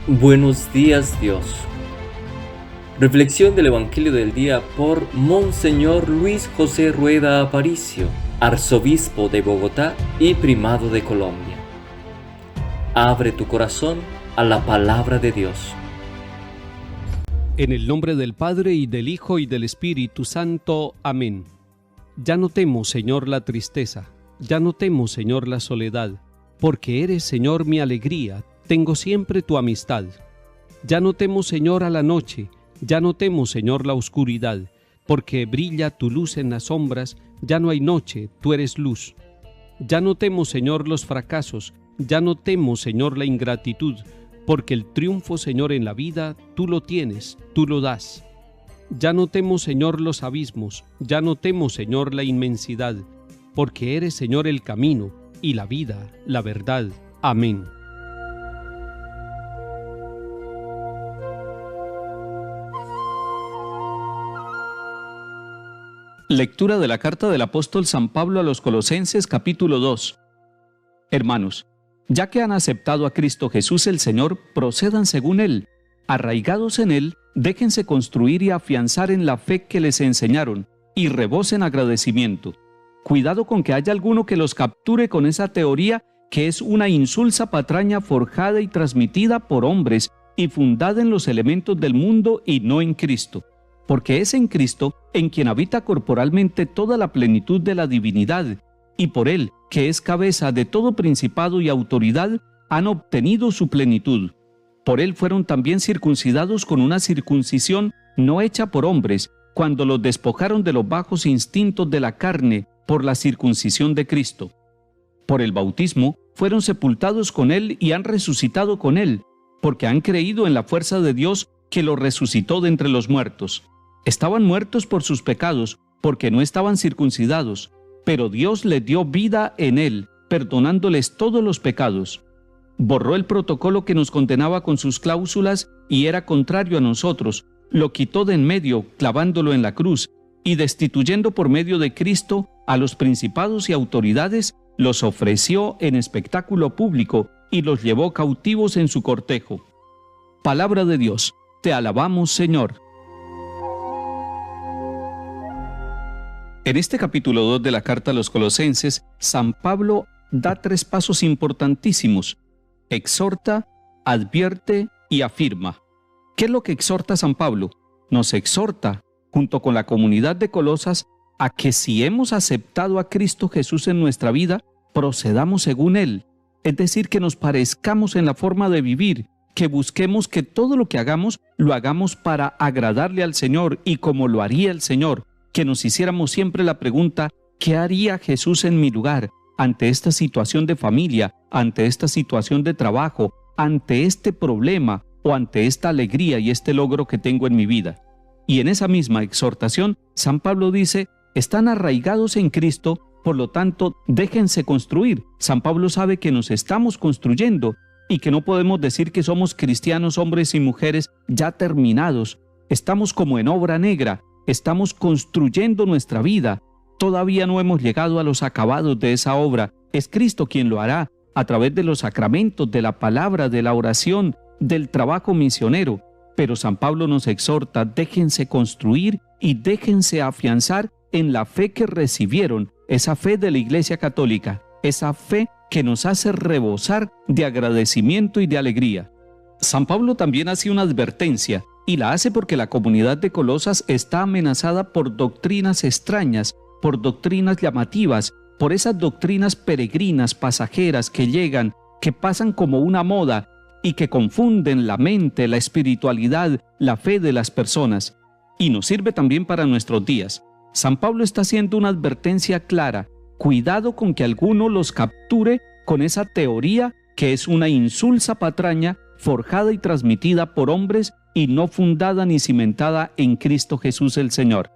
Buenos días, Dios. Reflexión del Evangelio del día por Monseñor Luis José Rueda Aparicio, arzobispo de Bogotá y primado de Colombia. Abre tu corazón a la palabra de Dios. En el nombre del Padre, y del Hijo, y del Espíritu Santo. Amén. Ya no temo, Señor, la tristeza, ya no temo, Señor, la soledad, porque eres, Señor, mi alegría, tengo siempre tu amistad. Ya no temo, Señor, a la noche, ya no temo, Señor, la oscuridad, porque brilla tu luz en las sombras, ya no hay noche, tú eres luz. Ya no temo, Señor, los fracasos, ya no temo, Señor, la ingratitud, porque el triunfo, Señor, en la vida, tú lo tienes, tú lo das. Ya no temo, Señor, los abismos, ya no temo, Señor, la inmensidad, porque eres, Señor, el camino y la vida, la verdad. Amén. Lectura de la carta del apóstol San Pablo a los Colosenses, capítulo 2. Hermanos, ya que han aceptado a Cristo Jesús el Señor, procedan según Él. Arraigados en Él, déjense construir y afianzar en la fe que les enseñaron, y rebosen agradecimiento. Cuidado con que haya alguno que los capture con esa teoría que es una insulsa patraña forjada y transmitida por hombres y fundada en los elementos del mundo y no en Cristo. Porque es en Cristo en quien habita corporalmente toda la plenitud de la divinidad, y por Él, que es cabeza de todo principado y autoridad, han obtenido su plenitud. Por Él fueron también circuncidados con una circuncisión no hecha por hombres, cuando los despojaron de los bajos instintos de la carne por la circuncisión de Cristo. Por el bautismo fueron sepultados con Él y han resucitado con Él, porque han creído en la fuerza de Dios que los resucitó de entre los muertos. Estaban muertos por sus pecados, porque no estaban circuncidados, pero Dios les dio vida en Él, perdonándoles todos los pecados. Borró el protocolo que nos condenaba con sus cláusulas y era contrario a nosotros, lo quitó de en medio, clavándolo en la cruz, y destituyendo por medio de Cristo a los principados y autoridades, los ofreció en espectáculo público y los llevó cautivos en su cortejo. Palabra de Dios, te alabamos, Señor. En este capítulo 2 de la carta a los Colosenses, San Pablo da 3 pasos importantísimos: exhorta, advierte y afirma. ¿Qué es lo que exhorta San Pablo? Nos exhorta, junto con la comunidad de Colosas, a que si hemos aceptado a Cristo Jesús en nuestra vida, procedamos según Él, es decir, que nos parezcamos en la forma de vivir, que busquemos que todo lo que hagamos, lo hagamos para agradarle al Señor y como lo haría el Señor, que nos hiciéramos siempre la pregunta: ¿qué haría Jesús en mi lugar ante esta situación de familia, ante esta situación de trabajo, ante este problema o ante esta alegría y este logro que tengo en mi vida? Y en esa misma exhortación, San Pablo dice: están arraigados en Cristo, por lo tanto, déjense construir. San Pablo sabe que nos estamos construyendo y que no podemos decir que somos cristianos, hombres y mujeres ya terminados. Estamos como en obra negra. Estamos construyendo nuestra vida. Todavía no hemos llegado a los acabados de esa obra. Es Cristo quien lo hará a través de los sacramentos, de la palabra, de la oración, del trabajo misionero. Pero San Pablo nos exhorta: déjense construir y déjense afianzar en la fe que recibieron, esa fe de la Iglesia Católica, esa fe que nos hace rebosar de agradecimiento y de alegría. San Pablo también hace una advertencia, y la hace porque la comunidad de Colosas está amenazada por doctrinas extrañas, por doctrinas llamativas, por esas doctrinas peregrinas, pasajeras que llegan, que pasan como una moda y que confunden la mente, la espiritualidad, la fe de las personas. Y nos sirve también para nuestros días. San Pablo está haciendo una advertencia clara: cuidado con que alguno los capture con esa teoría que es una insulsa patraña forjada y transmitida por hombres y no fundada ni cimentada en Cristo Jesús el Señor.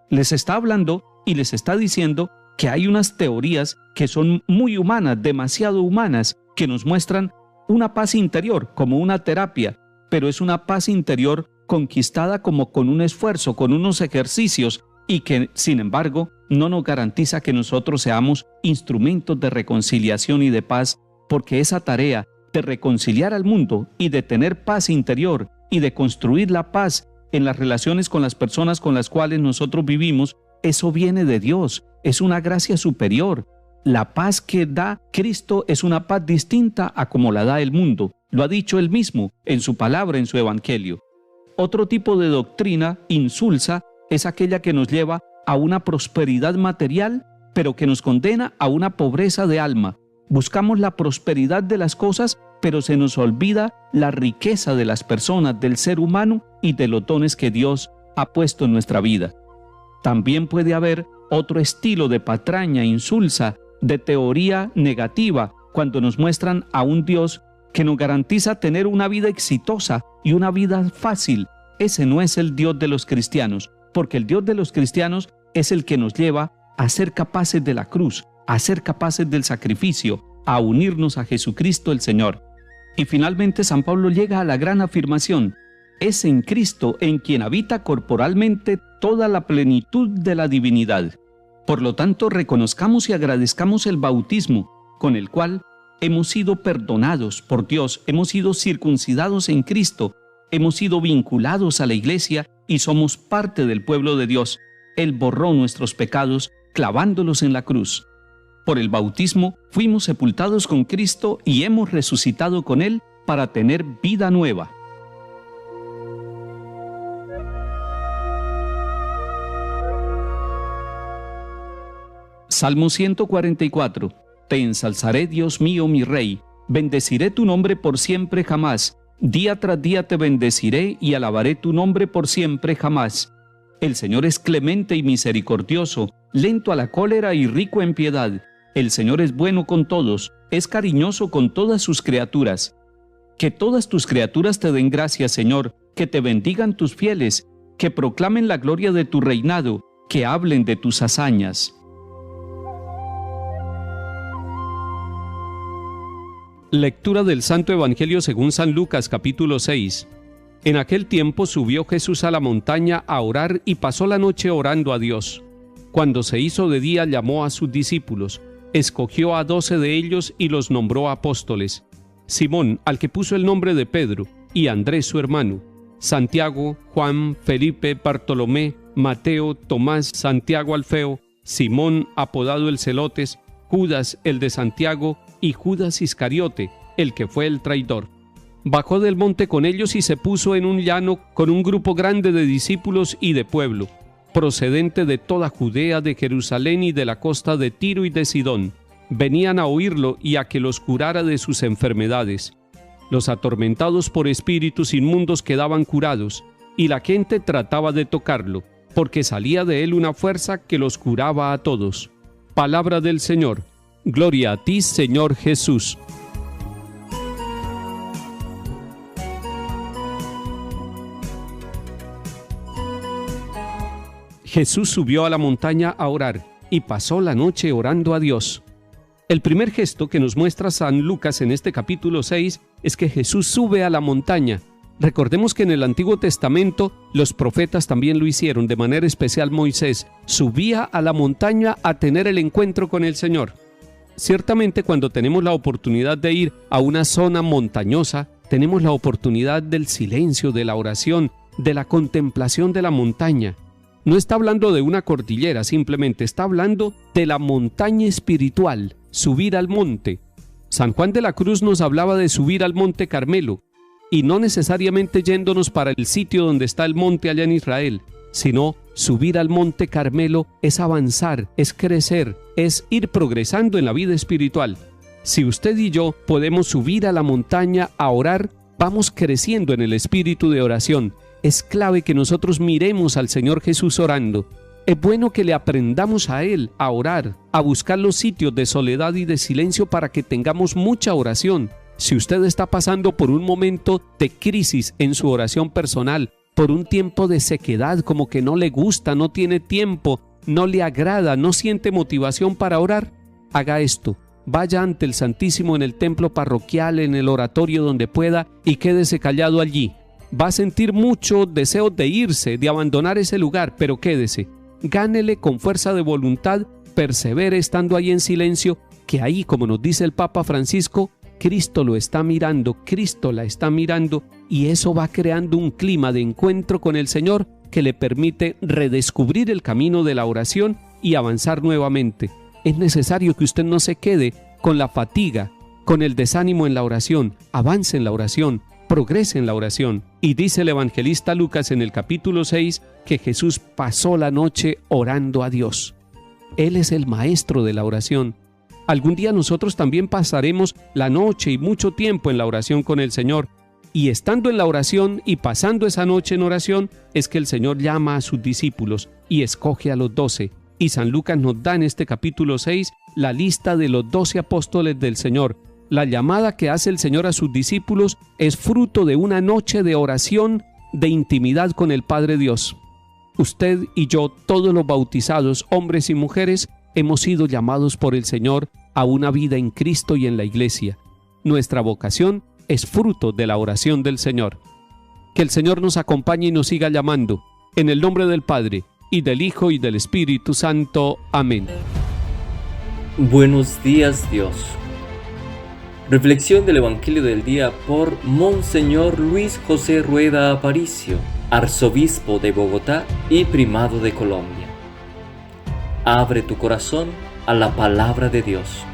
Les está hablando y les está diciendo que hay unas teorías que son muy humanas, demasiado humanas, que nos muestran una paz interior como una terapia, pero es una paz interior conquistada como con un esfuerzo, con unos ejercicios, y que, sin embargo, no nos garantiza que nosotros seamos instrumentos de reconciliación y de paz, porque esa tarea de reconciliar al mundo y de tener paz interior y de construir la paz en las relaciones con las personas con las cuales nosotros vivimos, eso viene de Dios, es una gracia superior. La paz que da Cristo es una paz distinta a como la da el mundo. Lo ha dicho Él mismo en su palabra, en su evangelio. Otro tipo de doctrina insulsa es aquella que nos lleva a una prosperidad material, pero que nos condena a una pobreza de alma. Buscamos la prosperidad de las cosas, pero se nos olvida la riqueza de las personas, del ser humano y de los dones que Dios ha puesto en nuestra vida. También puede haber otro estilo de patraña insulsa, de teoría negativa, cuando nos muestran a un Dios que nos garantiza tener una vida exitosa y una vida fácil. Ese no es el Dios de los cristianos, porque el Dios de los cristianos es el que nos lleva a ser capaces de la cruz, a ser capaces del sacrificio, a unirnos a Jesucristo el Señor. Y finalmente San Pablo llega a la gran afirmación: es en Cristo en quien habita corporalmente toda la plenitud de la divinidad. Por lo tanto, reconozcamos y agradezcamos el bautismo, con el cual hemos sido perdonados por Dios, hemos sido circuncidados en Cristo, hemos sido vinculados a la Iglesia y somos parte del pueblo de Dios. Él borró nuestros pecados clavándolos en la cruz. Por el bautismo fuimos sepultados con Cristo y hemos resucitado con Él para tener vida nueva. Salmo 144. Te ensalzaré, Dios mío, mi Rey. Bendeciré tu nombre por siempre jamás. Día tras día te bendeciré y alabaré tu nombre por siempre jamás. El Señor es clemente y misericordioso, lento a la cólera y rico en piedad. El Señor es bueno con todos, es cariñoso con todas sus criaturas. Que todas tus criaturas te den gracias, Señor, que te bendigan tus fieles, que proclamen la gloria de tu reinado, que hablen de tus hazañas. Lectura del Santo Evangelio según San Lucas, capítulo 6. En aquel tiempo subió Jesús a la montaña a orar y pasó la noche orando a Dios. Cuando se hizo de día, llamó a sus discípulos, escogió a 12 de ellos y los nombró apóstoles: Simón, al que puso el nombre de Pedro, y Andrés su hermano, Santiago, Juan, Felipe, Bartolomé, Mateo, Tomás, Santiago Alfeo, Simón, apodado el Celotes, Judas, el de Santiago, y Judas Iscariote, el que fue el traidor. Bajó del monte con ellos y se puso en un llano con un grupo grande de discípulos y de pueblo, procedente de toda Judea, de Jerusalén y de la costa de Tiro y de Sidón. Venían a oírlo y a que los curara de sus enfermedades. Los atormentados por espíritus inmundos quedaban curados, y la gente trataba de tocarlo, porque salía de él una fuerza que los curaba a todos. Palabra del Señor. Gloria a ti, Señor Jesús. Jesús subió a la montaña a orar y pasó la noche orando a Dios. El primer gesto que nos muestra San Lucas en este capítulo 6 es que Jesús sube a la montaña. Recordemos que en el Antiguo Testamento los profetas también lo hicieron, de manera especial Moisés. Subía a la montaña a tener el encuentro con el Señor. Ciertamente, cuando tenemos la oportunidad de ir a una zona montañosa, tenemos la oportunidad del silencio, de la oración, de la contemplación de la montaña. No está hablando de una cordillera, simplemente está hablando de la montaña espiritual, subir al monte. San Juan de la Cruz nos hablaba de subir al monte Carmelo, y no necesariamente yéndonos para el sitio donde está el monte allá en Israel, sino subir al monte Carmelo es avanzar, es crecer, es ir progresando en la vida espiritual. Si usted y yo podemos subir a la montaña a orar, vamos creciendo en el espíritu de oración. Es clave que nosotros miremos al Señor Jesús orando. Es bueno que le aprendamos a Él a orar, a buscar los sitios de soledad y de silencio para que tengamos mucha oración. Si usted está pasando por un momento de crisis en su oración personal, por un tiempo de sequedad, como que no le gusta, no tiene tiempo, no le agrada, no siente motivación para orar, haga esto. Vaya ante el Santísimo en el templo parroquial, en el oratorio donde pueda, y quédese callado allí. Va a sentir mucho deseo de irse, de abandonar ese lugar, pero quédese. Gánele con fuerza de voluntad, persevere estando ahí en silencio, que ahí, como nos dice el Papa Francisco, Cristo lo está mirando, Cristo la está mirando, y eso va creando un clima de encuentro con el Señor que le permite redescubrir el camino de la oración y avanzar nuevamente. Es necesario que usted no se quede con la fatiga, con el desánimo en la oración. Avance en la oración, progrese en la oración. Y dice el evangelista Lucas en el capítulo 6 que Jesús pasó la noche orando a Dios. Él es el maestro de la oración. Algún día nosotros también pasaremos la noche y mucho tiempo en la oración con el Señor. Y estando en la oración y pasando esa noche en oración, es que el Señor llama a sus discípulos y escoge a los 12. Y San Lucas nos da en este capítulo 6 la lista de los 12 apóstoles del Señor. La llamada que hace el Señor a sus discípulos es fruto de una noche de oración, de intimidad con el Padre Dios. Usted y yo, todos los bautizados, hombres y mujeres, hemos sido llamados por el Señor a una vida en Cristo y en la Iglesia. Nuestra vocación es fruto de la oración del Señor. Que el Señor nos acompañe y nos siga llamando. En el nombre del Padre, y del Hijo, y del Espíritu Santo. Amén. Buenos días, Dios. Reflexión del Evangelio del día por Monseñor Luis José Rueda Aparicio, arzobispo de Bogotá y primado de Colombia. Abre tu corazón a la palabra de Dios.